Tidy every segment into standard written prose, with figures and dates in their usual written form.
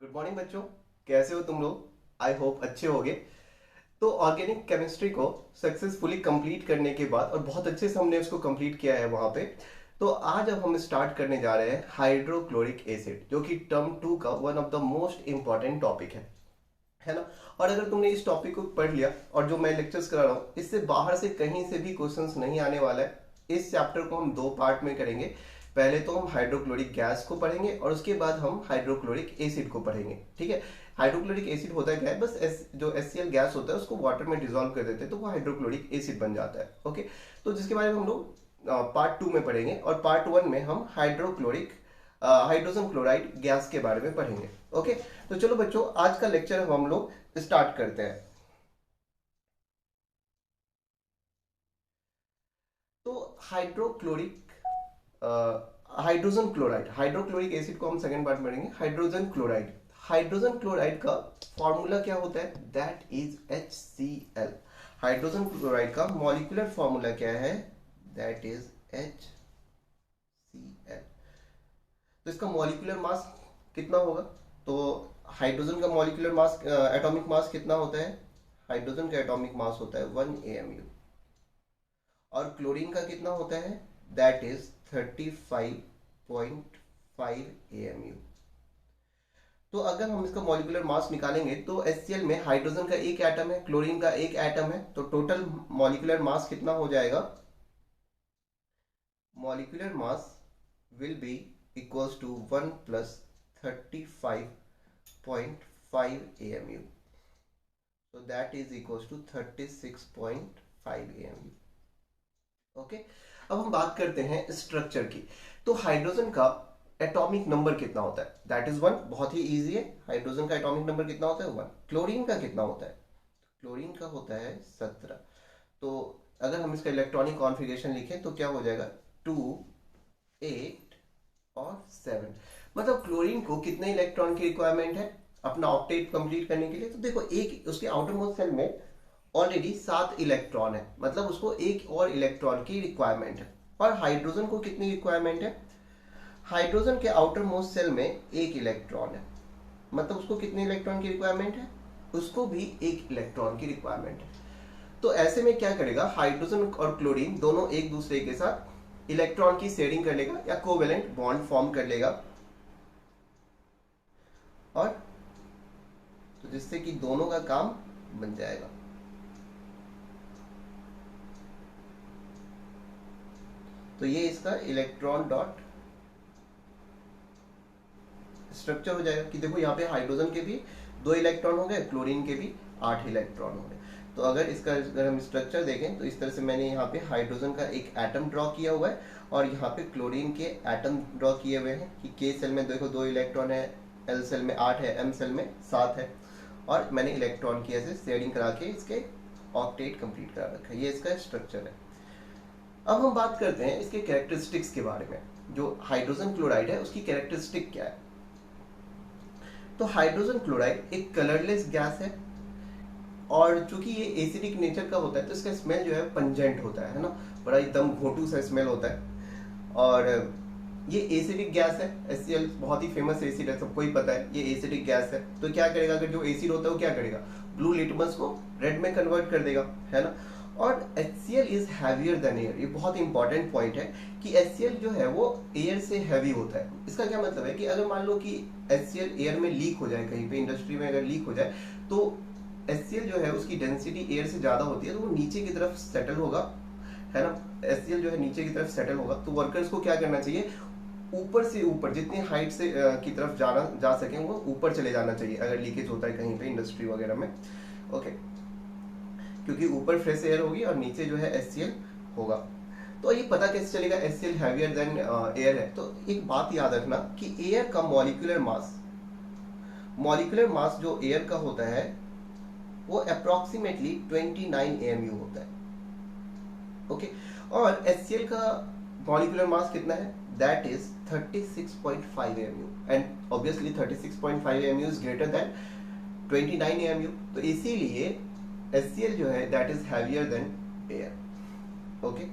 Good morning बच्चों। कैसे हो तुम लोग? आई होप अच्छे होगे। तो ऑर्गेनिक केमिस्ट्री को सक्सेसफुली कंप्लीट करने के बाद और बहुत अच्छे से हमने उसको कंप्लीट किया है वहां पे। तो आज अब हम स्टार्ट करने जा रहे हैं हाइड्रोक्लोरिक एसिड, जो कि टर्म 2 का one of the most important topic है ना। और अगर तुमने इस टॉपिक को पढ़ लिया और जो मैं लेक्चर्स करा रहा हूँ इससे बाहर से कहीं से भी क्वेश्चंस नहीं आने वाला है। इस चैप्टर को हम दो पार्ट में करेंगे। पहले तो हम हाइड्रोक्लोरिक गैस को पढ़ेंगे और उसके बाद हम हाइड्रोक्लोरिक एसिड को पढ़ेंगे, ठीक है। हाइड्रोक्लोरिक एसिड होता है क्या है, बस जो HCl गैस होता है उसको वाटर में डिजोल्व कर देते हैं तो वो हाइड्रोक्लोरिक एसिड बन जाता है। ओके, तो जिसके बारे में हम लोग पार्ट 2 में पढ़ेंगे और पार्ट 1 में हम हाइड्रोजन क्लोराइड गैस के बारे में पढ़ेंगे। ओके, तो चलो बच्चों, आज का लेक्चर हम लोग स्टार्ट करते हैं। तो हाइड्रोक्लोरिक हाइड्रोक्लोरिक एसिड को हम सेकंड पार्ट में पढ़ेंगे। हाइड्रोजन क्लोराइड का फॉर्मूला क्या होता है? That is HCl। Hydrogen chloride का मॉलिक्यूलर फॉर्मूला क्या है? That is HCl। तो इसका मॉलिक्यूलर मास कितना होगा? तो हाइड्रोजन का मॉलिक्यूलर मास, एटॉमिक मास कितना होता है? हाइड्रोजन का एटॉमिक मास होता है 1 AMU। और क्लोरीन का कितना होता है? That is 35.5 AMU। तो अगर हम इसका मॉलिक्यूलर मास निकालेंगे तो HCl में हाइड्रोजन का एक एटम है, क्लोरीन का एक एटम है, तो टोटल मॉलिक्यूलर मास कितना हो जाएगा? Molecular mass will be equals to 1 plus 35.5 AMU। so that is equals to 36.5 AMU। Okay, अब हम बात करते हैं स्ट्रक्चर की। तो हाइड्रोजन का एटॉमिक नंबर कितना होता है? That is 1। बहुत ही इजी है। हाइड्रोजन का एटॉमिक नंबर कितना होता है? 1। क्लोरीन का कितना होता है? क्लोरीन का होता है 17। तो अगर हम इसका इलेक्ट्रॉनिक कॉन्फ़िगरेशन लिखें तो क्या हो जाएगा? 2, 8 और 7। मतलब क्लोरीन को कितने इलेक्ट्रॉन की रिक्वायरमेंट है अपना ऑक्टेट कंप्लीट करने के लिए? तो देखो, एक उसके आउटर मोस्ट सेल में ऑलरेडी 7 इलेक्ट्रॉन है, मतलब उसको एक और इलेक्ट्रॉन की रिक्वायरमेंट है। और हाइड्रोजन को कितनी रिक्वायरमेंट है? हाइड्रोजन के आउटर मोस्ट सेल में एक इलेक्ट्रॉन है, मतलब उसको कितने इलेक्ट्रॉन की रिक्वायरमेंट है? उसको भी एक इलेक्ट्रॉन की रिक्वायरमेंट है। तो ऐसे में क्या करेगा, हाइड्रोजन और क्लोरीन दोनों एक दूसरे के साथ इलेक्ट्रॉन की शेयरिंग कर लेगा या कोवेलेंट बॉन्ड फॉर्म कर लेगा, और तो जिससे कि दोनों का काम बन जाएगा। तो ये इसका इलेक्ट्रॉन डॉट स्ट्रक्चर हो जाएगा कि देखो यहाँ पे हाइड्रोजन के भी 2 इलेक्ट्रॉन हो गए, क्लोरीन के भी 8 इलेक्ट्रॉन हो गए। तो अगर हम स्ट्रक्चर देखें तो इस तरह से मैंने यहाँ पे हाइड्रोजन का एक एटम ड्रॉ किया हुआ है और यहाँ पे क्लोरीन के एटम ड्रॉ किए हुए हैं कि K सेल में देखो 2 इलेक्ट्रॉन है, L सेल में 8 है, M सेल में 7 है, और मैंने इलेक्ट्रॉन की ऐसे शेयरिंग करा के इसके ऑक्टेट कंप्लीट करा रखा है। ये इसका स्ट्रक्चर है। अब हम बात करते हैं इसके कैरेक्टरिस्टिक्स के बारे में। जो हाइड्रोजन क्लोराइड है उसकी कैरेक्टरिस्टिक क्या है? तो हाइड्रोजन क्लोराइड एक कलरलेस गैस है, और चूंकि ये एसिडिक नेचर का होता है तो इसका स्मेल जो है पंजेंट होता है ना, बड़ा एकदम घोटू सा स्मेल होता है। और ये एसिडिक गैस है। HCl बहुत ही फेमस एसिड है, सबको ही पता है ये एसिडिक गैस है। तो क्या करेगा, अगर जो एसिड होता है वो क्या करेगा? ब्लू लिटमस को रेड में कन्वर्ट कर देगा, है ना। और HCl is heavier than air. ये बहुत इंपॉर्टेंट पॉइंट है कि HCl जो है वो एयर से हैवी होता है। इसका क्या मतलब है कि अगर मान लो कि HCl एयर में लीक हो जाए, कहीं पे इंडस्ट्री में अगर लीक हो जाए, तो HCl जो है उसकी डेंसिटी एयर से ज्यादा होती है तो वो नीचे की तरफ सेटल होगा, है ना। HCl जो है नीचे की तरफ सेटल होगा, तो वर्कर्स को क्या करना चाहिए? ऊपर से ऊपर जितनी हाइट से की तरफ जा सके वो ऊपर चले जाना चाहिए अगर लीकेज होता है कहीं पे इंडस्ट्री वगैरह में। ओके, क्योंकि ऊपर फ्रेश एयर होगी और नीचे जो है HCl होगा। तो ये पता कैसे चलेगा HCl हैवियर देन एयर है? तो एक बात याद रखना कि एयर का मॉलिक्यूलर मास जो एयर का होता है वो अप्रोक्सीमेटली 29 AMU होता है। ओके, और HCl का मॉलिक्यूलर मास कितना है? That is 36.5 AMU, and obviously 36.5 AMU is greater than 29 AMU। तो इसीलिए HCl जो है that is heavier than air. Okay,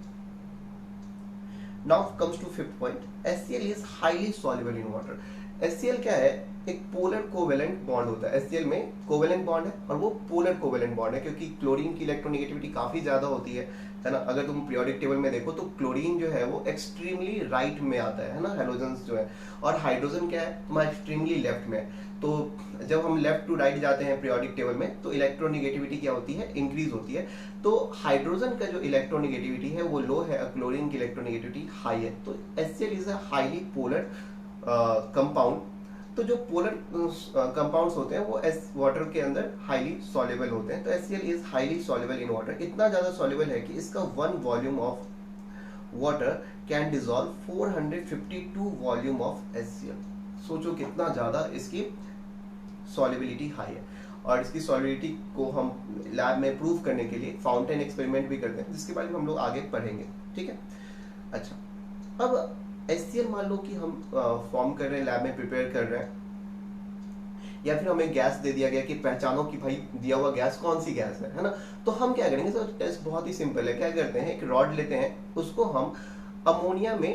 now comes to fifth point, HCl is highly soluble in water. HCl क्या है? एक polar covalent bond होता है। HCl में कोवेलेंट बॉन्ड है और वो पोलर कोवेलेंट बॉन्ड है, क्योंकि क्लोरीन की इलेक्ट्रोनेगेटिविटी काफी ज्यादा होती है ना। अगर तुम पीरियोडिक टेबल में देखो तो क्लोरीन जो है वो एक्सट्रीमली राइट में आता है ना, हेलोजेंस जो है, और हाइड्रोजन क्या है तुम्हारा एक्सट्रीमली लेफ्ट में। तो जब हम लेफ्ट टू राइट जाते हैं पीरियोडिक टेबल में तो इलेक्ट्रोनेगेटिविटी क्या होती है, इंक्रीज होती है। तो हाइड्रोजन का जो इलेक्ट्रोनेगेटिविटी है वो लो है, क्लोरीन की इलेक्ट्रोनेगेटिविटी हाई है। तो HCl is a highly polar compound. तो जो पोलर कंपाउंड्स होते हैं वो वाटर के अंदर हाईली सॉल्युबल होते हैं। तो HCl is highly soluble in water, इतना ज्यादा सॉल्युबल है कि इसका 1 volume of water can dissolve 452 volume of HCl। सोचो कितना ज्यादा इसकी सॉल्युबिलिटी हाई है। और इसकी सॉल्युबिलिटी को हम लैब में प्रूव करने के लिए फाउंटेन एक्सपेरिमेंट भी करते हैं, जिसके बारे में हम लोग आगे पढ़ेंगे, ठीक है। अच्छा, अब HCl मान लो कि हम फॉर्म कर रहे हैं, लैब में प्रिपेयर कर रहे हैं, या फिर हमें गैस दे दिया गया कि पहचानो कि भाई दिया हुआ गैस कौन सी गैस है ना। तो हम क्या करेंगे, तो टेस्ट बहुत ही सिंपल है। क्या करते हैं, एक रॉड लेते हैं, उसको हम अमोनिया में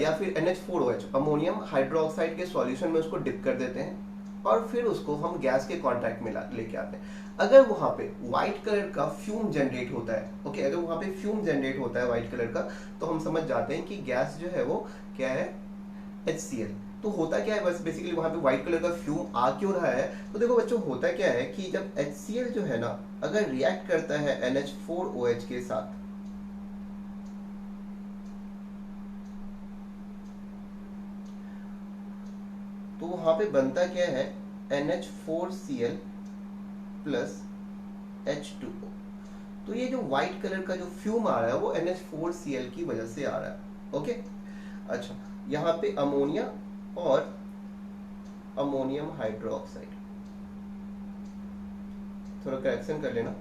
या फिर NH4OH अमोनियम हाइड्रोक्साइड के सॉल्यूशन में उसको डिप कर देते हैं और फिर उसको हम गैस के कांटेक्ट में लेके आते हैं। अगर वहां पे व्हाइट कलर का फ्यूम जनरेट होता है, ओके, अगर वहां पे फ्यूम जनरेट होता है व्हाइट कलर का, तो हम समझ जाते हैं कि गैस जो है वो क्या है, HCl। तो होता क्या है, बस बेसिकली वहां पे व्हाइट कलर का फ्यूम आ क्यों रहा है, तो देखो बच्चों होता क्या है कि जब HCl जो है ना अगर रिएक्ट करता है NH4OH के साथ, तो वहां पे बनता क्या है, NH4Cl प्लस H2O। तो ये जो व्हाइट कलर का जो फ्यूम आ रहा है वो NH4Cl की वजह से आ रहा है, ओके। अच्छा, यहाँ पे अमोनिया और अमोनियम हाइड्रोक्साइड, थोड़ा करेक्शन कर लेना।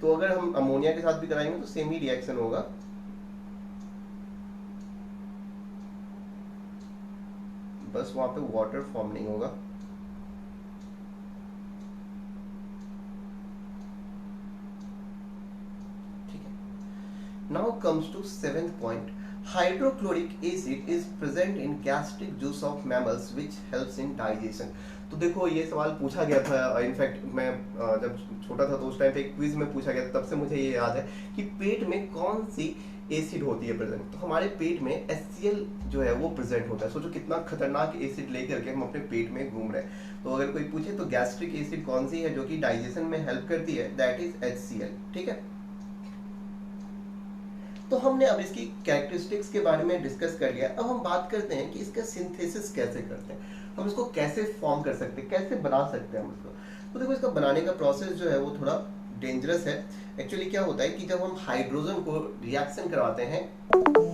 तो अगर हम अमोनिया के साथ भी कराएंगे तो सेम ही रिएक्शन होगा। बस वहां पे वाटर फॉर्म नहीं होगा। ठीक है, now comes to 7th point. Hydrochloric acid is present in gastric juice of mammals which helps in digestion. तो देखो ये सवाल पूछा गया था, इनफैक्ट मैं जब छोटा था तो उस टाइम पे एक क्विज में पूछा गया था, तब से मुझे ये याद है कि पेट में कौन सी एसिड होती है प्रेजेंट। तो हमारे पेट में HCl जो है वो प्रेजेंट होता है। सोचो कितना खतरनाक एसिड लेकर के हम अपने पेट में घूम रहे हैं। तो अगर कोई पूछे तो गैस्ट्रिक एसिड कौन सी है जो कि डाइजेशन में हेल्प करती है, दैट इज HCl, ठीक है। तो हमने अब इसकी कैरेक्टरिस्टिक्स के बारे में डिस्कस कर लिया। अब हम बात करते हैं कि इसका सिंथेसिस कैसे करते हैं, हम इसको कैसे फॉर्म कर सकते हैं, कैसे बना सकते हैं हम इसको। तो देखो इसका बनाने का प्रोसेस जो है वो थोड़ा डेंजरस है। एक्चुअली क्या होता है कि जब हम हाइड्रोजन को रिएक्शन करवाते हैं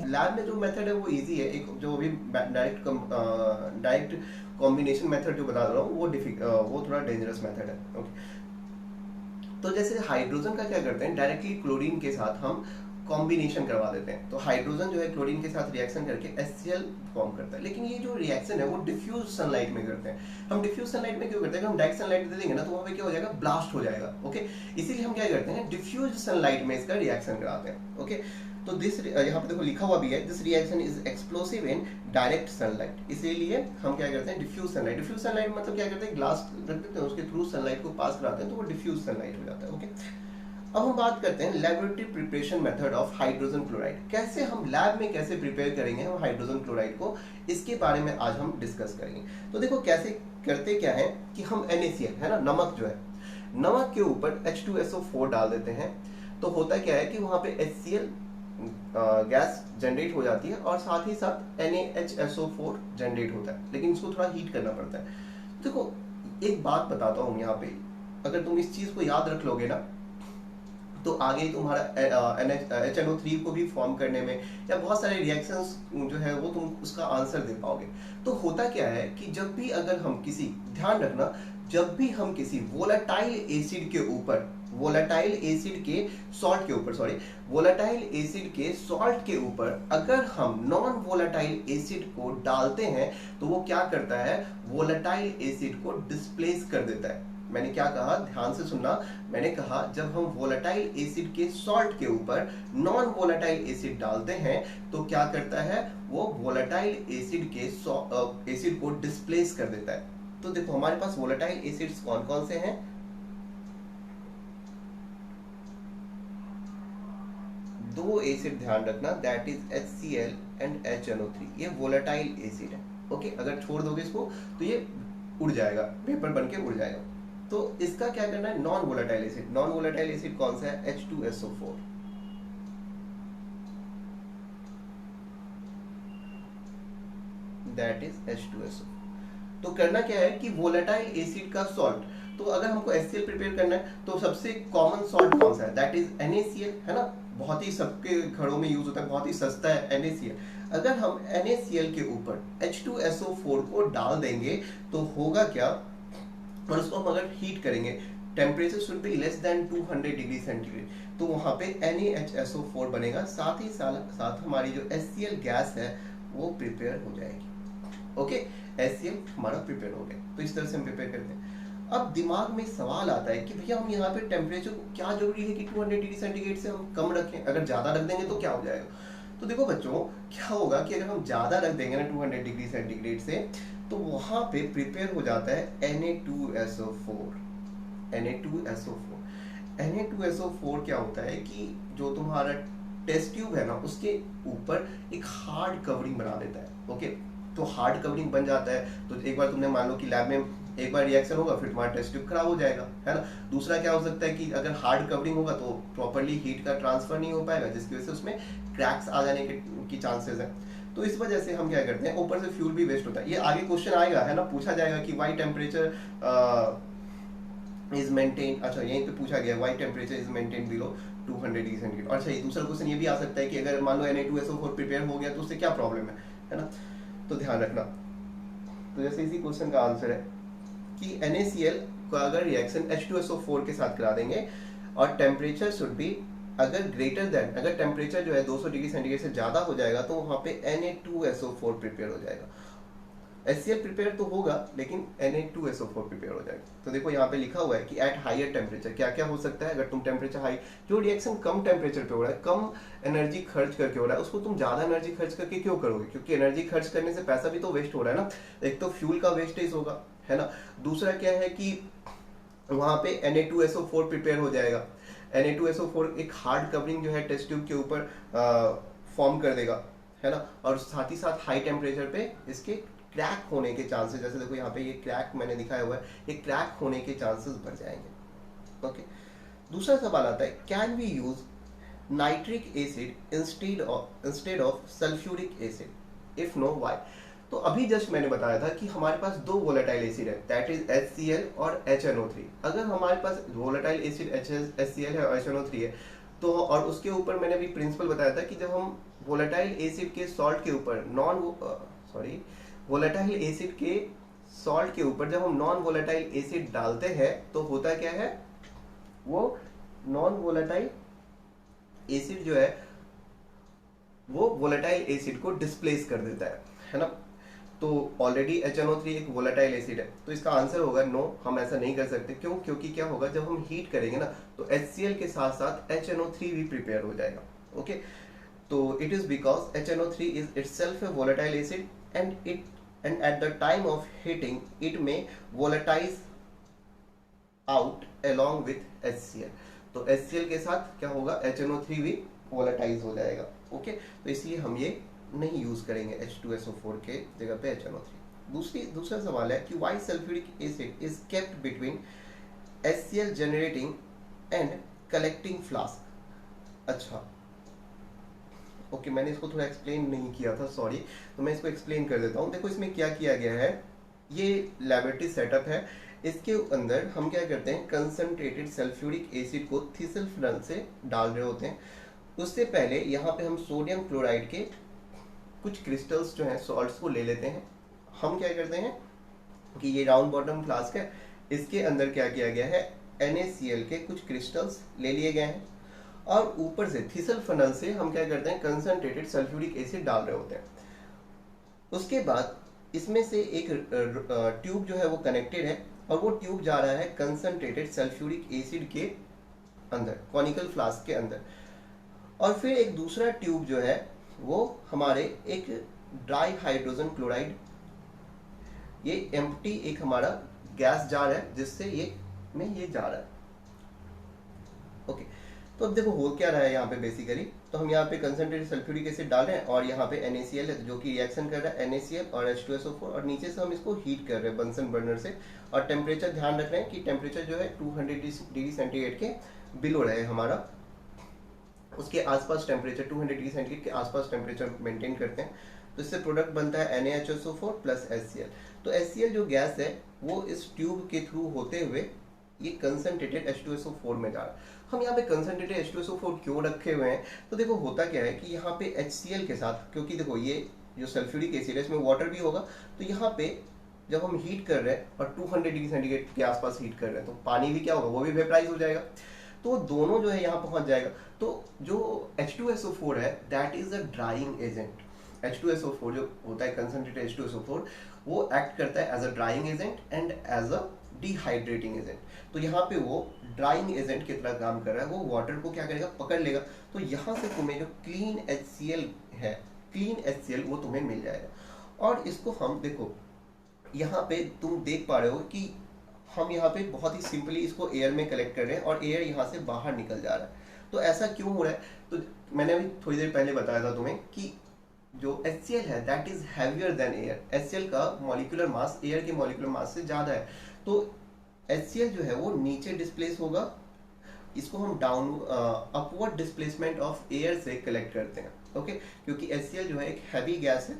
लैब में, जो मेथड है वो इजी है, एक जो भी डायरेक्ट कॉम्बिनेशन मेथड जो बता रहा हूँ वो थोड़ा डेंजरस मेथड है, ओके। तो जैसे हाइड्रोजन का क्या करते हैं, डायरेक्टली क्लोरीन के साथ हम कॉम्बिनेशन करवा देते हैं। तो हाइड्रोजन जो है क्लोरीन के साथ रिएक्शन करके HCl फॉर्म करता है। लेकिन ये जो रिएक्शन है वो डिफ्यूज सनलाइट में करते हैं। हम डिफ्यूज सनलाइट में क्यों करते हैं, हम डायरेक्ट सनलाइट दे देंगे ना तो वहां पे क्या हो जाएगा, ब्लास्ट हो जाएगा, ओके। इसीलिए हम क्या करते हैं, डिफ्यूज सनलाइट में इसका रिएक्शन कराते हैं, ओके। तो दिस यहाँ पे देखो लिखा हुआ भी है, this reaction is explosive in direct sunlight. इसीलिए हम क्या करते हैं, डिफ्यूज सनलाइट। डिफ्यूज सनलाइट मतलब क्या करते हैं, ग्लास रख देते हैं, उसके थ्रू सनलाइट को पास कराते हैं तो वो डिफ्यूज सनलाइट हो जाता है, ओके। अब हम बात करते हैं laboratory preparation method of hydrogen chloride. कैसे हम लैब में कैसे प्रिपेयर करेंगे हम हाइड्रोजन क्लोराइड को, इसके बारे में आज हम डिस्कस करेंगे। तो देखो कैसे करते क्या है कि हम NaCl है ना, नमक जो है, नमक के ऊपर H2SO4 डाल देते हैं। तो होता क्या है कि वहां पे HCl गैस जनरेट हो जाती है और साथ ही साथ NaHSO4 जनरेट होता है, लेकिन इसको थोड़ा हीट करना पड़ता है। देखो एक बात बताता हूँ यहाँ पे, अगर तुम इस चीज को याद रख लोगे ना तो आगे तुम्हारा HNO3 को भी फॉर्म करने में या बहुत सारे रिएक्शंस जो है वो तुम उसका आंसर दे पाओगे। तो होता क्या है कि जब भी अगर हम किसी, ध्यान रखना, जब भी हम किसी वोलेटाइल एसिड के ऊपर, वोलेटाइल एसिड के सॉल्ट के ऊपर, सॉरी, वोलेटाइल एसिड के सॉल्ट के ऊपर अगर हम नॉन वोलेटाइल एसिड को डालते हैं तो वो क्या करता है, वोलेटाइल एसिड को डिस्प्लेस कर देता है। मैंने क्या कहा, ध्यान से सुनना, मैंने कहा जब हम वोलेटाइल एसिड के सॉल्ट के ऊपर नॉन वोलेटाइल एसिड डालते हैं तो क्या करता है, वो वोलेटाइल एसिड के एसिड को डिस्प्लेस कर देता है। तो देखो हमारे पास वोलेटाइल एसिड्स कौन कौन से हैं, दो एसिड ध्यान रखना, that is HCl and HNO3, ये वोलेटाइल एसिड है। ओके, अगर छोड़ दोगे इसको तो ये उड़ जाएगा, वेपर बन के उड़ जाएगा। तो इसका क्या करना है, non volatile acid. Non volatile acid कौन सा है, H2SO4, दैट इज H2SO। तो करना क्या है कि वोलेटाइल एसिड का सॉल्ट, तो अगर हमको HCl प्रिपेयर करना है तो सबसे कॉमन सॉल्ट कौन सा है, दैट इज NaCl, है ना, बहुत ही सबके घरों में यूज होता है, बहुत ही सस्ता है NaCl। अगर हम NaCl के ऊपर H2SO4 को डाल देंगे तो होगा क्या, और उसको हम अगर हीट करेंगे, temperature should be less than 200 degree centigrade, तो वहां पे NaHSO4 बनेगा, साथ ही साथ हमारी जो HCl गैस है वो प्रिपेयर हो जाएगी। ओके, HCl हमारा प्रिपेयर हो गया। तो इस तरह से हम प्रिपेयर करते हैं। अब दिमाग में सवाल आता है कि भैया हम यहाँ पे टेम्परेचर को क्या जरूरी है कि 200 डिग्री सेंटीग्रेड से हम कम रखें, अगर ज्यादा रख देंगे तो क्या हो जाएगा। तो देखो बच्चों, क्या होगा कि अगर हम ज्यादा रख देंगे ना 200 डिग्री सेंटीग्रेड से, तो वहां पे प्रिपेयर हो जाता है Na2SO4। Na2SO4 क्या होता है कि जो तुम्हारा टेस्ट ट्यूब है ना, उसके ऊपर एक हार्ड कवरिंग बना देता है। ओके, तो हार्ड कवरिंग बन जाता है, तो एक बार तुमने मान लो कि लैब में एक बार रिएक्शन होगा, फिर तुम्हारा टेस्ट ट्यूब खराब हो जाएगा, है ना। दूसरा क्या हो सकता है कि अगर हार्ड कवरिंग होगा तो प्रॉपर्ली हीट का ट्रांसफर नहीं हो पाएगा, जिसकी वजह से उसमें क्रैक्स आ जाने की चांसेस है। तो इस वजह से हम क्या करते हैं, ऊपर से फ्यूल भी वेस्ट होता है। ये आगे क्वेश्चन आएगा, है ना, पूछा जाएगा कि वाई टेम्परेचर इज मेंटेन, अच्छा यहीं पे पूछा गया why temperature is maintain below 200 degree centigrade. अच्छा, ये दूसरा क्वेश्चन ये भी आ सकता है कि अगर मान लो Na2SO4 प्रिपेयर हो गया तो उससे क्या प्रॉब्लम है ना, तो ध्यान रखना। तो जैसे इसी क्वेश्चन का आंसर है कि NaCl को अगर रिएक्शन H2SO4 के साथ करा देंगे और टेम्परेचर शुड बी, अगर ग्रेटर देन, अगर टेम्परेचर जो है 200 डिग्री सेंटीग्रेड से ज्यादा हो जाएगा तो वहां पे Na2SO4 प्रिपेयर हो जाएगा। HCl प्रिपेयर तो होगा लेकिन Na2SO4 प्रिपेयर हो जाएगा। तो देखो यहाँ पे लिखा हुआ है कि एट हायर टेम्परेचर क्या क्या हो सकता है। अगर तुम टेम्परेचर हाई, जो रिएक्शन कम टेम्परेचर पे हो रहा है, कम एनर्जी खर्च करके हो रहा है, उसको तुम ज्यादा एनर्जी खर्च करके क्यों करोगे, क्योंकि एनर्जी खर्च करने से पैसा भी तो वेस्ट हो रहा है ना। एक तो फ्यूल का वेस्टेज होगा, है ना, दूसरा क्या है कि वहां पे Na2SO4 प्रिपेयर हो जाएगा। Na2SO4 एक हार्ड कवरिंग जो है टेस्ट ट्यूब के ऊपर फॉर्म कर देगा, है ना, और साथ ही साथ हाई टेम्परेचर पे इसके क्रैक होने के चांसेस, जैसे देखो यहाँ पे ये क्रैक मैंने दिखाया हुआ है, ये क्रैक होने के चांसेस बढ़ जाएंगे। ओके, दूसरा सवाल आता है, can we use nitric acid instead of sulphuric acid, if no why. तो अभी जस्ट मैंने बताया था कि हमारे पास दो वोलेटाइल एसिड है, दैट इज HCl और HNO3। अगर हमारे पास वोलेटाइल एसिड HCl है और HNO3 है, तो और उसके ऊपर मैंने अभी प्रिंसिपल बताया था कि जब हम वोलेटाइल एसिड के सॉल्ट के ऊपर वोलेटाइल एसिड के सॉल्ट के ऊपर जब हम नॉन वोलेटाइल एसिड डालते हैं तो होता क्या है, वो नॉन वोलेटाइल एसिड जो है वो वोलेटाइल एसिड को डिस्प्लेस कर देता है ना। तो ऑलरेडी HNO3 एक वोलेटाइल एसिड है, तो इसका आंसर होगा नो, हम ऐसा नहीं कर सकते। क्यों, क्योंकि क्या होगा, जब हम हीट करेंगे ना तो HCl के साथ साथ HNO3 भी प्रिपेयर हो जाएगा। ओके, तो it is because HNO3 is itself A volatile acid and at the time of heating it may volatilize out along with HCl। तो HCl के साथ क्या होगा, HNO3 भी volatilize हो जाएगा। ओके, तो इसलिए हम ये नहीं यूज करेंगे H2SO4 के जगह पे HNO3। दूसरा सवाल है कि why sulfuric acid is kept between HCl generating and collecting flask। अच्छा, ओके, मैंने इसको थोड़ा एक्सप्लेन नहीं किया था, सॉरी, तो मैं इसको एक्सप्लेन कर देता हूँ। देखो इसमें क्या किया गया है, ये लैबोरेटरी सेटअप है, इसके अंदर हम क्या करते हैं, कंसंट्रेटेड सल्फ्यूरिक एसिड को थिसल फिनल से डाल रहे होते हैं। उससे पहले यहाँ पे हम सोडियम क्लोराइड के कुछ क्रिस्टल्स जो हैं, सॉल्ट्स को ले लेते हैं। हम क्या करते हैं कि ये राउंड बॉटम फ्लास्क है, इसके अंदर क्या किया गया है, NaCl के कुछ क्रिस्टल्स ले लिए गए हैं और ऊपर से थिसल फनल से हम क्या करते हैं, कंसंट्रेटेड सल्फ्यूरिक एसिड डाल रहे होते हैं। उसके बाद इसमें से एक ट्यूब जो है वो कनेक्टेड है और वो ट्यूब जा रहा है कंसंट्रेटेड सल्फ्यूरिक एसिड के अंदर, कॉनिकल फ्लास्क के अंदर, और फिर एक दूसरा ट्यूब जो है वो हमारे एक ड्राई हाइड्रोजन क्लोराइड, ये एम्प्टी एक हमारा गैस जार है जिससे ये जा रहा है। ओके, तो अब देखो हो क्या रहा है यहाँ पे बेसिकली, तो हम यहाँ पे कंसंट्रेटेड सल्फ्यूरिक एसिड डाल रहे हैं और यहाँ पे NaCl है जो कि रिएक्शन कर रहा है NaCl और H2SO4, और नीचे से हम इसको हीट कर रहे हैं बंसन बर्नर से, और टेम्परेचर ध्यान रख रहे हैं कि टेम्परेचर जो है 200 डिग्री सेंटीग्रेड के बिलो रहे हमारा, उसके आसपास टेम्परेचर 200 डिग्री सेंटीग्रेड के आसपास टेम्परेचर मेंटेन करते हैं। तो इससे प्रोडक्ट बनता है NaHSO4 प्लस HCl। तो HCl जो गैस है वो इस ट्यूब के थ्रू होते हुए ये कंसंट्रेटेड H2SO4 में जा रहा है। हम यहाँ पे कंसंट्रेटेड H2SO4 क्यों रखे हुए हैं, तो देखो होता क्या है कि यहाँ पे HCl के साथ, क्योंकि देखो ये जो सल्फ्यूरिक एसिड है इसमें वाटर भी होगा, तो यहाँ पे जब हम हीट कर रहे हैं और 200 डिग्री सेंटीग्रेड के आसपास हीट कर रहे हैं तो पानी भी क्या होगा, वो भी वेपराइज हो जाएगा, तो दोनों जो है यहाँ पहुंच जाएगा। तो जो H2SO4 है that is a drying agent. H2SO4 जो होता है कंसंट्रेटेड H2SO4 वो एक्ट करता है as a drying agent and as a dehydrating agent. तो यहाँ पे वो ड्राइंग एजेंट की तरह काम कर रहा है, वो वाटर को क्या करेगा, पकड़ लेगा। तो यहाँ से तुम्हें जो क्लीन HCl है, क्लीन HCl वो तुम्हें मिल जाएगा। और इसको हम देखो यहाँ पे तुम देख पा रहे हो कि हम यहाँ पे बहुत ही सिंपली इसको एयर में कलेक्ट कर रहे हैं और एयर यहाँ से बाहर निकल जा रहा है। तो ऐसा क्यों हो रहा है, तो मैंने अभी थोड़ी देर पहले बताया था तुम्हें कि जो HCl है that is heavier than air. HCl का मॉलिक्यूलर मास एयर के मॉलिक्यूलर मास से ज्यादा है, तो HCl जो है वो नीचे डिस्प्लेस होगा। इसको हम down upward displacement of air से कलेक्ट करते हैं। ओके, क्योंकि HCl जो है एक हैवी गैस है,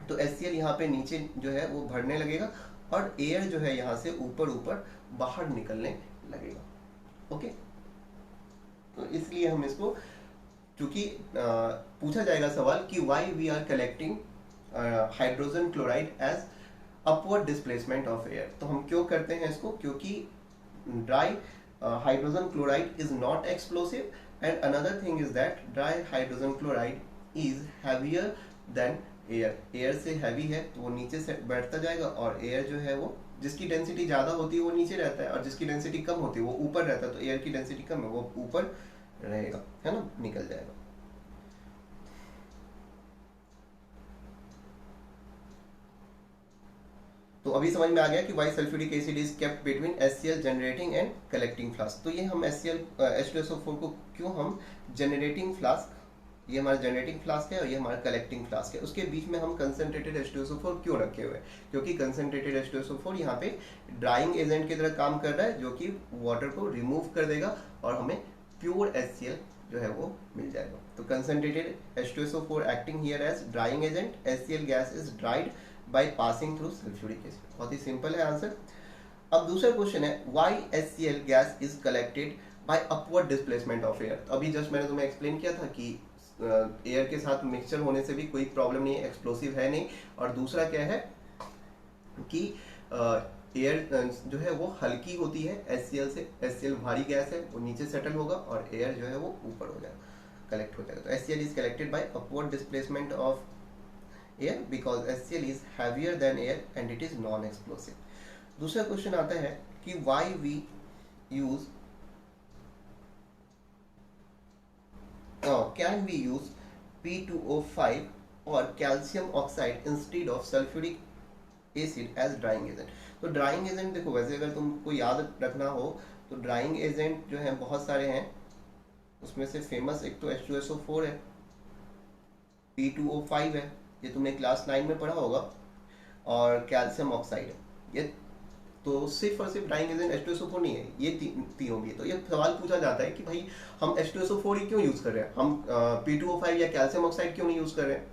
तो HCl यहाँ पे नीचे जो है वो भरने लगेगा और एयर जो है यहाँ से ऊपर ऊपर बाहर निकलने लगेगा। ओके, तो इसलिए हम इसको, क्योंकि पूछा जाएगा सवाल कि why we are collecting hydrogen chloride as upward displacement of air, तो हम क्यों करते हैं इसको, क्योंकि dry hydrogen chloride is not explosive and another thing is that dry hydrogen chloride is heavier than air. Air से हैवी है तो वो नीचे से बैठता जाएगा, और एयर जो है वो जिसकी डेंसिटी ज्यादा होती है वो नीचे रहता है और जिसकी डेंसिटी कम होती है वो ऊपर रहता है। तो एयर की डेंसिटी कम है वो ऊपर रहेगा, है ना, निकल जाएगा। तो अभी समझ में आ गया कि why sulphuric acid is kept between HCl generating and collecting flask. तो ये हम HCl H2SO4 को क्यों हम जनरेटिंग फ्लास्क, ये हमारा जनरेटिंग फ्लास्क है और ये हमारा कलेक्टिंग फ्लास्क है, उसके बीच में हम कंसंट्रेटेड H2SO4 क्यों रखे हुए हैं, क्योंकि कंसंट्रेटेड H2SO4 यहाँ पे ड्राइंग एजेंट की तरह काम कर रहा है जो कि वाटर को रिमूव कर देगा और हमें प्योर HCl जो है वो मिल जाएगा। तो concentrated H2SO4 acting here as drying agent, HCl gas is dried by passing through sulphuric acid. बहुत ही सिंपल है आंसर। अब दूसरा क्वेश्चन है why HCl gas is collected by upward displacement of air. अभी जस्ट मैंने तुम्हें एक्सप्लेन किया था कि एयर के साथ मिक्सचर होने से भी कोई प्रॉब्लम नहीं है, एक्सप्लोसिव है नहीं। और दूसरा क्या है कि एयर जो है वो हल्की होती है HCl से, HCl भारी गैस है वो नीचे सेटल होगा और एयर जो है वो ऊपर हो जाएगा, कलेक्ट हो जाएगा। तो HCl is collected by upward displacement of air because HCl is heavier than air and it is non-explosive. दूसरा क्वेश्चन आता है कि why we use can we use P2O5 or calcium oxide instead of sulfuric acid as drying agent। तो drying agent देखो, वैसे अगर तुमको याद रखना हो तो ड्राइंग एजेंट जो है बहुत सारे हैं, उसमें से फेमस एक तो H2SO4 है, P2O5 है, ये तुमने क्लास 9 में पढ़ा होगा, और कैल्शियम ऑक्साइड है। ये तो सिर्फ और सिर्फ ड्राइंग एजेंट H2SO4 नहीं है, ये तीनों भी है। तो ये सवाल पूछा जाता है कि भाई हम H2SO4 ही क्यों यूज कर रहे हैं, हम P2O5 या कैल्शियम ऑक्साइड क्यों नहीं यूज कर रहे हैं।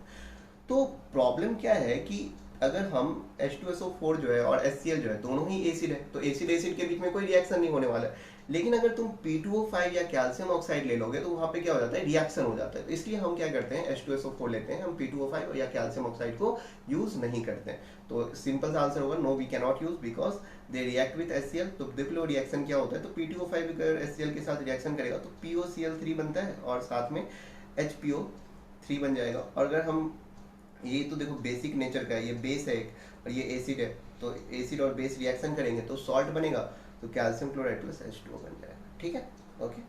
तो प्रॉब्लम क्या है कि अगर हम H2SO4 जो है और HCl जो है दोनों ही एसिड है, तो एसिड एसिड के बीच में कोई रिएक्शन नहीं होने वाला है। लेकिन अगर तुम P2O5 या कैल्शियम ऑक्साइड ले लोगे तो वहां पे क्या हो जाता है, रिएक्शन हो जाता है। तो इसलिए हम क्या करते हैं, H2SO4 लेते हैं, हम P2O5 या कैल्शियम ऑक्साइड को यूज नहीं करते हैं। तो सिंपल सा आंसर होगा no we can not use because they react with HCl। तो देख लो रिएक्शन क्या होता है, तो P2O5 अगर HCl के साथ रिएक्शन करेगा तो POCl3 बनता है और साथ में HPO3 बन जाएगा। और अगर हम, ये तो देखो बेसिक नेचर का है, ये बेस है एक और ये एसिड है, तो एसिड और बेस रिएक्शन करेंगे तो सॉल्ट बनेगा, तो कैल्शियम क्लोराइड प्लस H2O बन जाएगा। ठीक है, okay.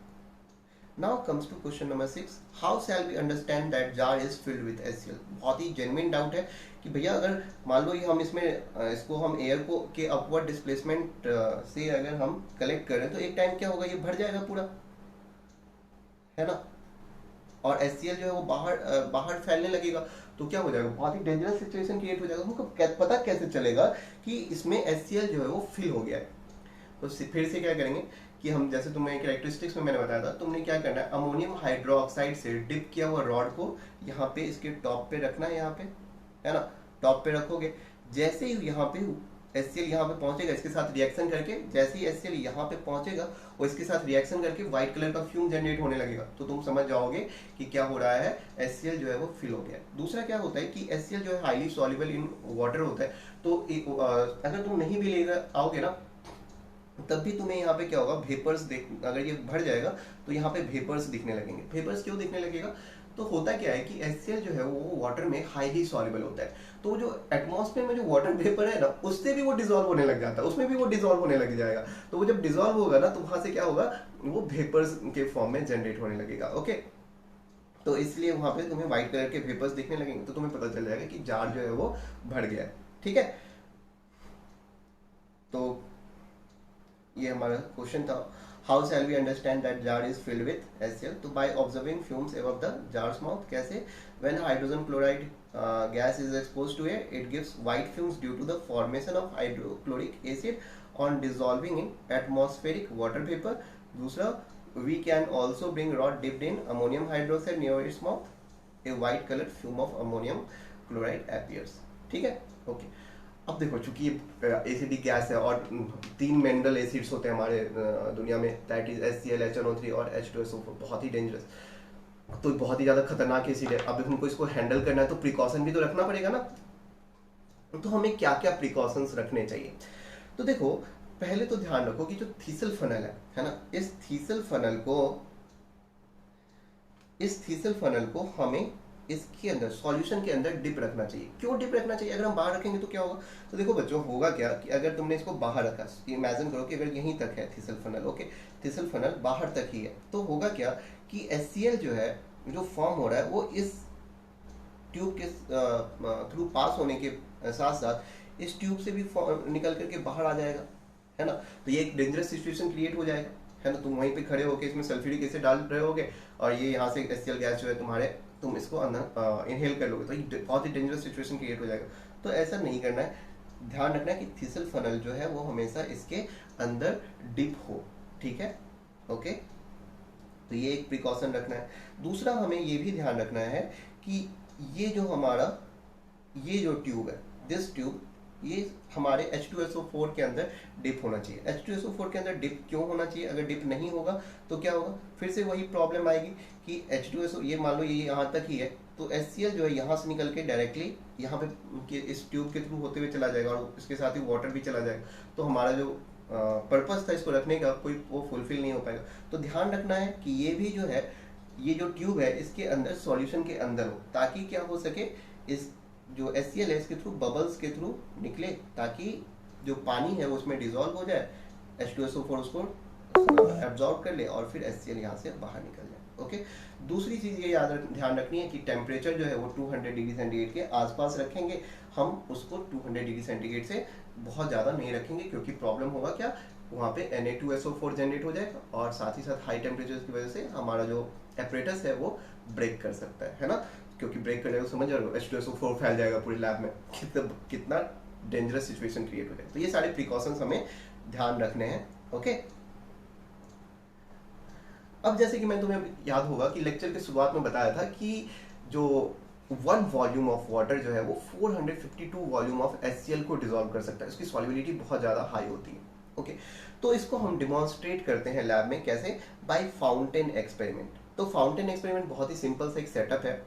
Now comes to question number 6, how shall we understand that jar is filled with HCl। बहुत ही जेन्युइन डाउट है कि भैया अगर मान लो ये हम इसमें इसको हम एयर को के अपवर्ड डिस्प्लेसमेंट से अगर हम कलेक्ट करें तो एक टाइम क्या होगा, ये भर जाएगा पूरा, है ना, और HCl जो है वो बाहर फैलने लगेगा, तो क्या हो जाएगा, बहुत ही डेंजरस सिचुएशन क्रिएट हो जाएगा। हमको पता कैसे चलेगा कि इसमें HCl जो है वो फिल हो गया है। तो फिर से क्या करेंगे कि हम जैसे तुम्हें कैरेक्टरिस्टिक्स में मैंने बताया था, तुमने क्या करना है, अमोनियम हाइड्रोक्साइड से डिप किया हुआ रॉड को यहाँ पे इसके टॉप पे रखना है, यहाँ पे, है ना, टॉप पे रखोगे। जैसे ही यहाँ पे HCl यहाँ पे पहुंचेगा इसके साथ रिएक्शन करके, जैसे ही HCl यहाँ पे पहुंचेगा वो इसके साथ रिएक्शन करके व्हाइट कलर का फ्यूम जनरेट होने लगेगा, तो तुम समझ जाओगे कि क्या हो रहा है, HCl जो है वो फिल हो गया है। दूसरा क्या होता है कि HCl जो है हाईली सॉल्युबल इन वाटर होता है, तो अगर तुम नहीं भी लेकर आओगे ना तब भी तुम्हें यहाँ पे क्या होगा, वेपर्स देख, अगर ये भर जाएगा तो यहाँ पे वेपर्स दिखने लगेंगे। वेपर्स क्यों दिखने लगेगा, तो होता क्या है कि HCl जो है वो वाटर में हाईली सॉल्युबल होता है, तो जो एटमॉस्फेयर में जो वाटर वेपर है ना उससे भी वो डिसॉल्व होने लग जाता है, उसमें भी वो डिसॉल्व होने लग जाएगा। तो वो जब डिसॉल्व होगा ना तो वहां से क्या होगा, वो वेपर्स के फॉर्म में जनरेट होने लगेगा। ओके, तो इसलिए वहां पे तुम्हें व्हाइट कलर के वेपर्स दिखने लगेंगे, तो तुम्हें पता चल जाएगा कि जार जो है वो भर गया है। ठीक है, तो ये हमारा क्वेश्चन था, how shall we understand that jar is filled with HCl। तो by observing fumes above the jar's mouth. कैसे, when hydrogen chloride gas is exposed to air, it gives white fumes due to the formation of hydrochloric acid on dissolving in atmospheric water vapor. दूसरा, we can also bring rod dipped in ammonium hydroxide near its mouth, a white colored fume of ammonium chloride appears। ठीक है, okay. अब देखो, चूंकि ये acidic gas है और 3 mineral acids होते हैं हमारे दुनिया में, दैट इज HCl, HNO3 और H2SO4, बहुत ही डेंजरस, तो बहुत ही ज्यादा खतरनाक एसिड है। अब हमको इसको हैंडल करना है तो प्रिकॉशन भी तो रखना पड़ेगा ना, तो हमें क्या क्या प्रिकॉशंस रखने चाहिए। तो देखो, पहले तो ध्यान रखो कि जो थीसल फनल है ना, इस थीसल फनल को हमें इसके अंदर सॉल्यूशन के अंदर डिप रखना चाहिए। क्यों डिप रखना चाहिए, अगर हम बाहर रखेंगे तो क्या होगा, तो देखो बच्चों, होगा क्या कि अगर तुमने इसको बाहर रखा, इमेजिन करो कि अगर यहीं तक है thistle funnel, okay, thistle funnel बाहर तक ही है, तो होगा क्या कि HCl जो है जो फॉर्म हो रहा है वो इस ट्यूब के थ्रू पास होने के साथ साथ इस ट्यूब से भी निकल करके बाहर आ जाएगा, है ना। तो ये एक डेंजरस सिचुएशन क्रिएट हो जाएगा, है ना। तुम वहीं पे खड़े होके इसमें सल्फ्यूरिक एसिड डाल रहे होगे और ये यहाँ से HCl गैस जो है तुम्हारे, तुम इसको अंदर इनहेल कर लोगे, तो ये बहुत ही डेंजरस सिचुएशन क्रिएट हो जाएगा। तो ऐसा नहीं करना है, ध्यान रखना है कि थीसल फनल जो है वो हमेशा इसके अंदर डिप हो। ठीक है, ओके, तो ये एक प्रिकॉशन रखना है। दूसरा, हमें ये भी ध्यान रखना है कि ये जो हमारा ये जो ट्यूब है, दिस ट्यूब, ये हमारे H2SO4 के अंदर डिप होना चाहिए। H2SO4 के अंदर डिप क्यों होना चाहिए, अगर डिप नहीं होगा तो क्या होगा, फिर से वही प्रॉब्लम आएगी कि H2SO, ये मान लो ये यहाँ तक ही है, तो HCl जो है यहाँ से निकल के डायरेक्टली यहाँ पे इस ट्यूब के थ्रू होते हुए चला जाएगा और इसके साथ ही वाटर भी चला जाएगा, तो हमारा जो पर्पस था इसको रखने का कोई वो फुलफिल नहीं हो पाएगा। तो ध्यान रखना है कि ये भी जो है, ये जो ट्यूब है इसके अंदर सॉल्यूशन के अंदर हो, ताकि क्या हो सके, इस जो HCl है इसके थ्रू बबल्स के थ्रू निकले, ताकि जो पानी है वो उसमें डिजोल्व हो जाए, H2SO4 उसको एब्जॉर्ब कर ले और फिर HCl यहाँ से बाहर निकल जाए। ओके, दूसरी चीज ये ध्यान रखनी है कि टेम्परेचर जो है वो 200 डिग्री सेंटीग्रेड के आसपास रखेंगे, हम उसको 200 डिग्री सेंटीग्रेड से बहुत ज़्यादा नहीं रखेंगे, क्योंकि प्रॉब्लम होगा क्या, वहाँ पे Na2SO4 जनरेट हो जाएगा और साथ ही साथ हाई टेम्परेचर की वजह से हमारा जो एपरेटस है वो ब्रेक कर सकता है ना, क्योंकि ब्रेक कर जाएगा, समझ रहे हो, H2SO4 फैल जाएगा पूरी लैब में, कितना डेंजरस सिचुएशन क्रिएट हो जाएगा। तो ये सारे प्रिकॉशंस हमें ध्यान रखने हैं। ओके, अब जैसे कि मैं तुम्हें याद होगा कि लेक्चर के शुरुआत में बताया था कि जो 1 वॉल्यूम ऑफ वाटर जो है वो 452 वॉल्यूम ऑफ HCl को डिसॉल्व कर सकता है, इसकी सॉल्युबिलिटी बहुत ज़्यादा हाई होती है। ओके, तो इसको हम डिमॉन्स्ट्रेट करते हैं लैब में, कैसे, बाय फाउंटेन एक्सपेरिमेंट। तो फाउंटेन एक्सपेरिमेंट बहुत ही सिंपल सा एक सेटअप है।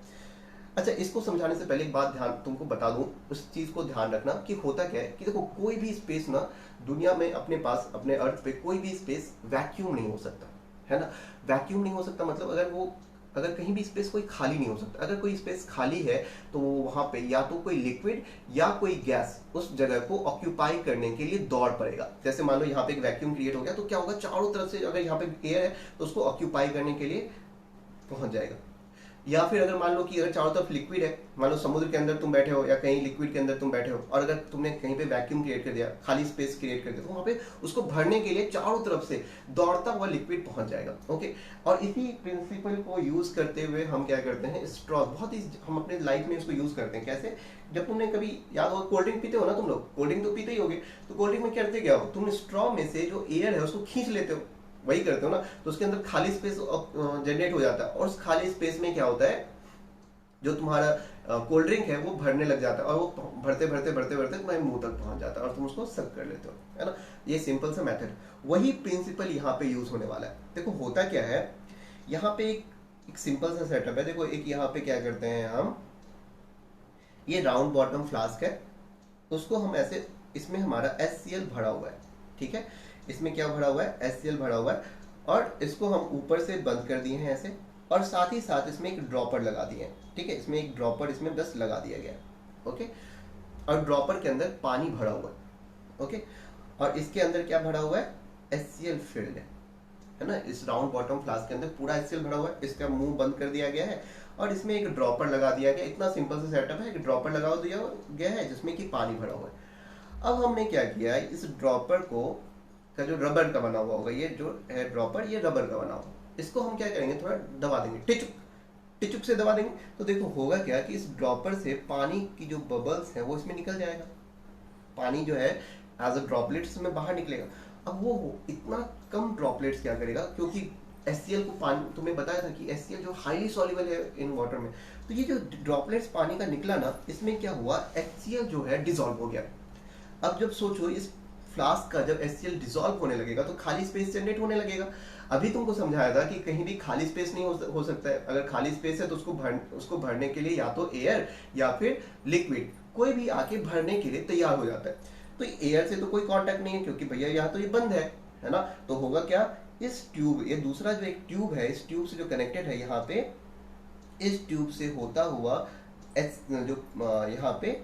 अच्छा, इसको समझाने से पहले एक बात ध्यान तुमको बता दूं, उस चीज को ध्यान रखना कि होता क्या है कि देखो, कोई भी स्पेस ना दुनिया में अपने पास, अपने अर्थ पे कोई भी स्पेस वैक्यूम नहीं हो सकता, है ना। वैक्यूम नहीं हो सकता मतलब अगर वो अगर कहीं भी स्पेस कोई खाली नहीं हो सकता, अगर कोई स्पेस खाली है तो वो वहां पे या तो कोई लिक्विड या कोई गैस उस जगह को ऑक्यूपाई करने के लिए दौड़ पड़ेगा। जैसे मान लो यहाँ पे एक वैक्यूम क्रिएट हो गया, तो क्या होगा, चारों तरफ से अगर यहाँ पे एयर है तो उसको ऑक्यूपाई करने के लिए पहुंच जाएगा। या फिर अगर मान लो कि अगर चारों तरफ लिक्विड है, मान लो समुद्र के अंदर तुम बैठे हो या कहीं लिक्विड के अंदर तुम बैठे हो, और अगर तुमने कहीं पे वैक्यूम क्रिएट कर दिया, खाली स्पेस क्रिएट कर दिया, तो वहां पे उसको भरने के लिए चारों तरफ से दौड़ता हुआ लिक्विड पहुंच जाएगा। ओके, और इसी प्रिंसिपल को यूज करते हुए हम क्या करते हैं, स्ट्रॉ, बहुत ही हम अपने लाइफ में इसको यूज करते हैं। कैसे, जब तुमने कभी याद होगा कोल्ड ड्रिंक पीते हो ना, तुम लोग कोल्ड ड्रिंक तो पीते ही होगे, तो कोल्ड ड्रिंक में करते क्या हो, तुम स्ट्रॉ में से जो एयर है उसको खींच लेते हो, वही करते हो ना, तो उसके अंदर खाली स्पेस जनरेट हो जाता है, और उस खाली स्पेस में क्या होता है, जो तुम्हारा कोल्ड ड्रिंक है वो भरने लग जाता है, और वो भरते भरते भरते भरते तुम्हारे मुंह तक पहुंच जाता है और तुम उसको सक कर लेते हो, है ना। ये सिंपल सा मेथड, वही प्रिंसिपल यहाँ पे यूज होने वाला है। देखो होता क्या है, यहाँ पे एक सिंपल सा सेटअप है। देखो एक यहाँ पे क्या करते हैं हम, ये राउंड बॉटम फ्लास्क है, उसको हम ऐसे, इसमें हमारा HCl भरा हुआ है, ठीक है, इसमें क्या भरा हुआ है, HCl भरा हुआ है, और इसको हम ऊपर से बंद कर दिए हैं ऐसे, और साथ ही साथ इसमें एक ड्रॉपर लगा दिए हैं, ठीक है, इसमें एक ड्रॉपर इसमें बस लगा दिया गया है, ओके, और ड्रॉपर के अंदर पानी भरा हुआ है, ओके, और इसके अंदर क्या भरा हुआ है, HCl फिल्ड है ना, इस राउंड बॉटम फ्लास्क के अंदर पूरा HCl भरा हुआ है, इसका मुंह बंद कर दिया गया है, और इसमें एक ड्रॉपर लगा दिया गया। इतना सिंपल सा सेटअप है, एक ड्रॉपर लगा दिया गया है जिसमें कि पानी भरा हुआ है। अब हमने क्या किया है, इस ड्रॉपर को का जो रबर का बना हुआ होगा, ये जो है ड्रॉपर, ये रबर का बना हुआ, इसको हम क्या करेंगे, थोड़ा दबा देंगे, टिचुक टिचुक से दबा देंगे, तो देखो होगा क्या कि इस ड्रॉपर से पानी की जो बबल्स है वो इसमें निकल जाएगा, पानी जो है एज अ ड्रॉपलेट्स में बाहर निकलेगा। अब वो इतना कम ड्रॉपलेट्स क्या करेगा, क्योंकि HCl को पानी, तुम्हें बताया था कि HCl जो हाईली सॉल्युबल है इन वाटर में, तो ये जो ड्रॉपलेट्स पानी का निकला ना, इसमें क्या हुआ, HCl जो है डिसॉल्व हो गया। अब जब सोचो, इस फ्लास्क का जब HCl डिसॉल्व होने लगेगा तो खाली स्पेस जनरेट होने लगेगा। अभी तुमको समझाया था कि कहीं भी खाली स्पेस नहीं हो सकता है, अगर खाली स्पेस है तो उसको भरने के लिए या तो एयर या फिर लिक्विड कोई भी आके भरने के लिए तैयार हो जाता है। तो एयर से तो कोई कांटेक्ट नहीं है क्योंकि भैया यहाँ तो ये बंद है ना, तो होगा क्या, इस ट्यूब, ये दूसरा जो एक ट्यूब है, इस ट्यूब से जो कनेक्टेड है यहाँ पे, इस ट्यूब से होता हुआ जो यहाँ पे,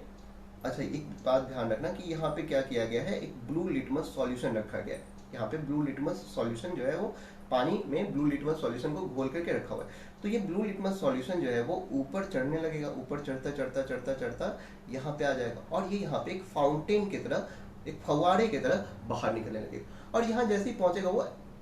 अच्छा एक बात ध्यान रखना कि यहाँ पे क्या किया गया है, एक ब्लू लिटमस सॉल्यूशन रखा गया है। यहाँ पे ब्लू लिटमस सॉल्यूशन जो है वो पानी में ब्लू लिटमस सॉल्यूशन को घोल करके रखा हुआ है। तो ये ब्लू लिटमस सॉल्यूशन जो है वो ऊपर चढ़ने लगेगा, ऊपर चढ़ता चढ़ता चढ़ता चढ़ता यहाँ पे आ जाएगा, और ये यहाँ पे एक फाउंटेन की तरह, एक फव्वारे की तरह बाहर निकलने लगेगा, और यहाँ जैसे ही पहुंचेगा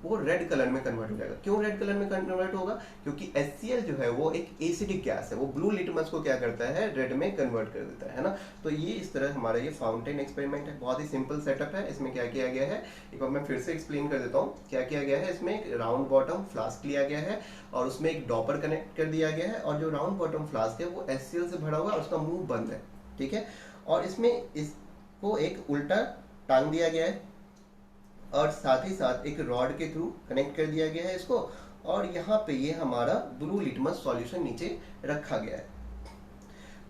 वो रेड कलर में कन्वर्ट हो जाएगा। क्यों रेड कलर में कन्वर्ट होगा, क्योंकि HCl जो है वो एक एसिडिक गैस है, वो ब्लू लिटमस को क्या करता है, रेड में कन्वर्ट कर देता है ना। तो ये इस तरह हमारा ये फाउंटेन एक्सपेरिमेंट है, बहुत ही सिंपल सेटअप है। इसमें क्या किया गया है, एक बार मैं फिर से एक्सप्लेन कर देता हूँ क्या किया गया है। इसमें एक राउंड बॉटम फ्लास्क लिया गया है और उसमें एक डॉपर कनेक्ट कर दिया गया है, और जो राउंड बॉटम फ्लास्क है वो HCl से भरा हुआ है, उसका मुंह बंद है, ठीक है, और इसमें इसको एक उल्टा टांग दिया गया है, और साथ ही साथ एक रॉड के थ्रू कनेक्ट कर दिया गया है इसको, और यहाँ पे ये हमारा ब्लू लिटमस सॉल्यूशन नीचे रखा गया है।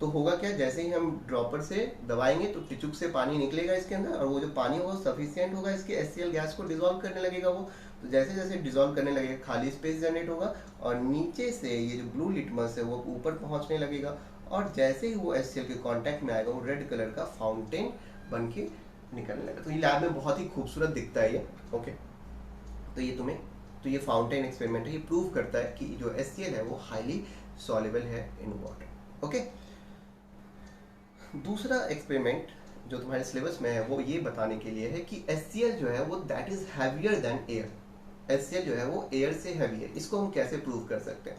तो होगा क्या, जैसे ही हम ड्रॉपर से दबाएंगे तो टिचुक से पानी निकलेगा इसके अंदर, और वो जो पानी होगा सफिशिएंट होगा इसके HCl गैस को डिसॉल्व करने लगेगा वो। तो जैसे जैसे डिसॉल्व करने लगेगा खाली स्पेस जनरेट होगा, और नीचे से ये जो ब्लू लिटमस है वो ऊपर पहुंचने लगेगा, और जैसे ही वो HCl के कांटेक्ट में आएगा वो रेड कलर का फाउंटेन बन के निकलने लगा। तो ये लैब में बहुत ही खूबसूरत दिखता है ये, ओके। तो ये फाउंटेन एक्सपेरिमेंट है, ये प्रूव करता है कि जो HCl है वो हाईली सॉल्युबल है इन वाटर, ओके। दूसरा एक्सपेरिमेंट जो तुम्हारे सिलेबस में है वो ये बताने के लिए है कि HCl जो है वो that is heavier than air, HCl जो है वो एयर से हैवी है। इसको हम कैसे प्रूव कर सकते हैं।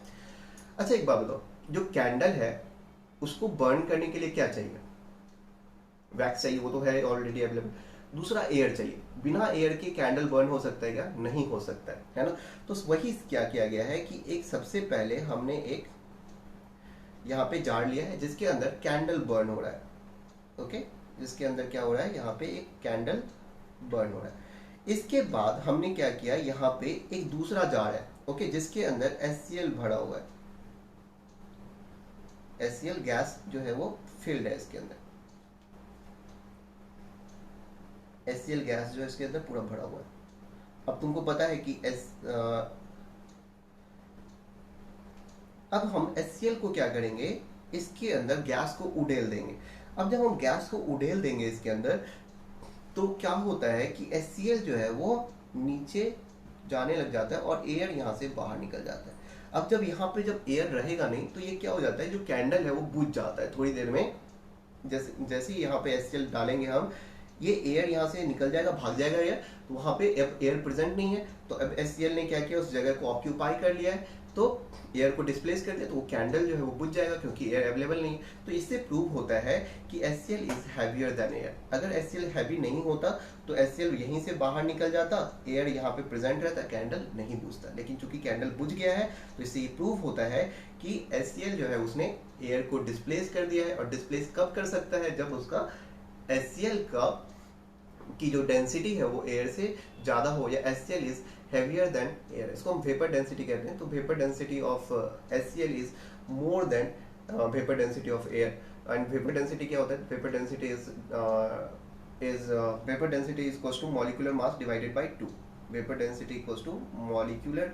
अच्छा एक बात बताओ, जो कैंडल है उसको बर्न करने के लिए क्या चाहिए, वैक्स चाहिए, वो तो है ऑलरेडी अवेलेबल। दूसरा एयर चाहिए, बिना एयर के कैंडल बर्न हो सकता है क्या, नहीं हो सकता है ना। तो वही क्या किया गया है कि एक सबसे पहले हमने एक यहाँ पे जार लिया है जिसके अंदर कैंडल बर्न हो रहा है, ओके, जिसके अंदर क्या हो रहा है, यहाँ पे एक कैंडल बर्न हो रहा है। इसके बाद हमने क्या किया, यहाँ पे एक दूसरा जार है, ओके, जिसके अंदर HCl भरा हुआ है, HCl गैस जो है वो फिल्ड है इसके अंदर, HCl गैस जो है इसके अंदर पूरा भरा हुआ है। अब तुमको पता है कि अब हम HCl को क्या करेंगे, इसके अंदर गैस को उड़ेल देंगे। अब जब हम गैस को उड़ेल देंगे इसके अंदर, तो क्या होता है कि HCl जो है वो नीचे जाने लग जाता है और एयर यहाँ से बाहर निकल जाता है। अब जब यहाँ पे जब एयर रहेगा नहीं तो ये क्या हो जाता है, जो कैंडल है वो बुझ जाता है थोड़ी देर में। जैसे जैसे ही यहाँ पे HCl डालेंगे हम, ये एयर यहाँ से निकल जाएगा, भाग जाएगा एयर, तो वहाँ पे एयर प्रेजेंट नहीं है। तो अब HCl ने क्या किया, उस जगह को ऑक्यूपाई कर लिया है, तो एयर को डिस्प्लेस कर दिया, तो वो कैंडल जो है वो बुझ जाएगा क्योंकि एयर अवेलेबल नहीं है। तो इससे प्रूव होता है कि HCl is heavier than air. अगर HCl हैवी नहीं होता तो HCl यहीं से बाहर निकल जाता, एयर यहाँ पे प्रेजेंट रहता, कैंडल नहीं बुझता। लेकिन चूंकि कैंडल बुझ गया है तो इससे ये प्रूव होता है कि HCl जो है उसने एयर को डिस्प्लेस कर दिया है। और डिस्प्लेस कब कर सकता है, जब उसका HCl की जो डेंसिटी है वो एयर से ज़्यादा हो, या HCl is heavier than air, इसको हम वेपर डेंसिटी कहते हैं। तो vapour density of HCl is more than vapour density of air. And vapour density क्या होता है, vapour density is equals to molecular mass divided by 2। Vapour density equals to molecular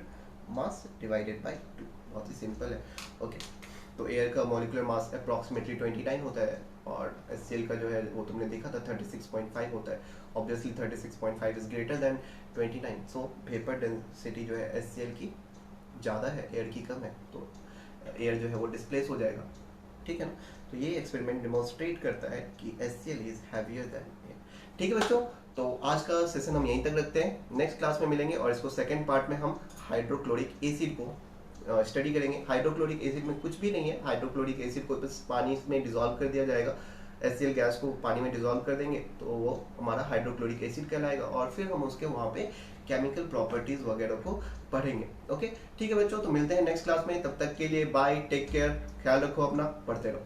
mass divided by 2, बहुत ही simple है। Okay, तो air का molecular mass approximately 29 होता है और HCl का जो है वो तुमने देखा था 36.5 होता है। Obviously 36.5 is greater than 29, so vapour density जो है HCl की ज़्यादा है, एयर की कम है, तो एयर जो है वो डिस्प्लेस हो जाएगा। ठीक है ना, तो ये एक्सपेरिमेंट डिमॉन्स्ट्रेट करता है कि HCl is heavier than air. ठीक है बच्चों, तो आज का सेशन हम यहीं तक रखते हैं, नेक्स्ट क्लास में मिलेंगे और इसको सेकेंड पार्ट में हम हाइड्रोक्लोरिक एसिड को स्टडी करेंगे। हाइड्रोक्लोरिक एसिड में कुछ भी नहीं है, हाइड्रोक्लोरिक एसिड को बस पानी में डिसॉल्व कर दिया जाएगा, HCl गैस को पानी में डिसॉल्व कर देंगे तो वो हमारा हाइड्रोक्लोरिक एसिड कहलाएगा, और फिर हम उसके वहाँ पे केमिकल प्रॉपर्टीज वगैरह को पढ़ेंगे। ओके, ठीक है बच्चों, तो मिलते हैं नेक्स्ट क्लास में, तब तक के लिए बाय, टेक केयर, ख्याल रखो अपना, पढ़ते रहो।